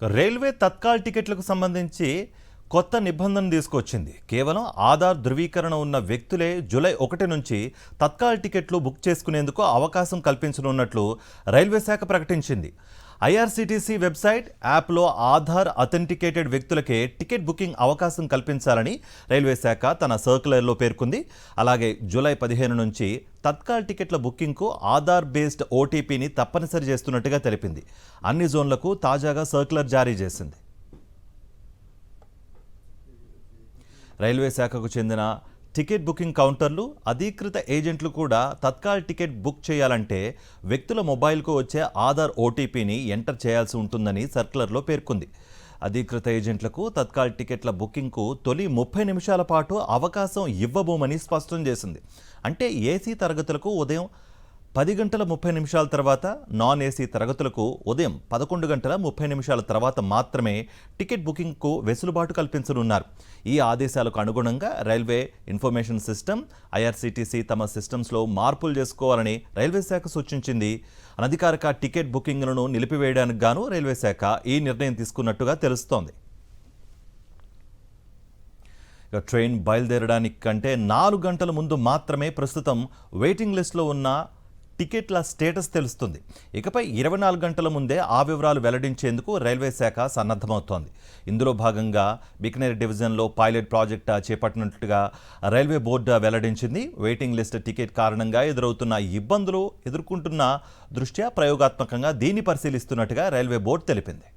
Railway Tatkal టికెట్లకు సంబంధించి కొత్త నిబంధన తీసుకొచ్చింది. కేవలం ఆధార్ ధృవీకరణ ఉన్న వ్యక్తులే జూలై 1 నుంచి తత్కాల్ టికెట్లు బుక్ చేసుకునేందుకు అవకాశం కల్పించనున్నట్లు రైల్వే శాఖ ప్రకటించింది. ఐఆర్సీటీసీ వెబ్సైట్, యాప్లో ఆధార్ అథెంటికేటెడ్ వ్యక్తులకే టికెట్ బుకింగ్ అవకాశం కల్పించాలని రైల్వే శాఖ తన సర్క్యులర్లో పేర్కొంది. అలాగే జూలై 15 నుంచి తత్కాల్ టికెట్ల బుకింగ్కు ఆధార్ బేస్డ్ ఓటీపీని తప్పనిసరి చేస్తున్నట్టుగా తెలిపింది. అన్ని జోన్లకు తాజాగా సర్క్యులర్ జారీ చేసింది. రైల్వే శాఖకు చెందిన టికెట్ బుకింగ్ కౌంటర్లు, అధీకృత ఏజెంట్లు కూడా తత్కాల్ టికెట్ బుక్ చేయాలంటే వ్యక్తుల మొబైల్కు వచ్చే ఆధార్ ఓటీపీని ఎంటర్ చేయాల్సి ఉంటుందని సర్క్యులర్లో పేర్కొంది. అధీకృత ఏజెంట్లకు తత్కాల్ టికెట్ల బుకింగ్కు తొలి 30 నిమిషాల పాటు అవకాశం ఇవ్వబోమని స్పష్టం చేసింది. అంటే ఏసీ తరగతులకు ఉదయం 10 గంటల 30 నిమిషాల తర్వాత, నాన్ ఏసీ తరగతులకు ఉదయం 11 గంటల 30 నిమిషాల తర్వాత మాత్రమే టికెట్ బుకింగ్కు వెసులుబాటు కల్పించనున్నారు. ఈ ఆదేశాలకు అనుగుణంగా రైల్వే ఇన్ఫర్మేషన్ సిస్టమ్, ఐఆర్సీటీసీ తమ సిస్టమ్స్లో మార్పులు చేసుకోవాలని రైల్వే శాఖ సూచించింది. అనధికారిక టికెట్ బుకింగ్లను నిలిపివేయడానికి గాను రైల్వే శాఖ ఈ నిర్ణయం తీసుకున్నట్టుగా తెలుస్తోంది. ట్రైన్ బయలుదేరడానికి కంటే 4 గంటల ముందు మాత్రమే ప్రస్తుతం వెయిటింగ్ లిస్టులో ఉన్న టికెట్ల స్టేటస్ తెలుస్తుంది. ఇకపై 24 గంటల ముందే ఆ వివరాలు వెల్లడించేందుకు రైల్వే శాఖ సన్నద్ధమవుతోంది. ఇందులో భాగంగా బికనేర్ డివిజన్లో పైలట్ ప్రాజెక్టు చేపట్టినట్టుగా రైల్వే బోర్డు వెల్లడించింది. వెయిటింగ్ లిస్ట్ టికెట్ కారణంగా ఎదురవుతున్న ఇబ్బందులు ఎదుర్కొంటున్న దృష్ట్యా ప్రయోగాత్మకంగా దీన్ని పరిశీలిస్తున్నట్టుగా రైల్వే బోర్డు తెలిపింది.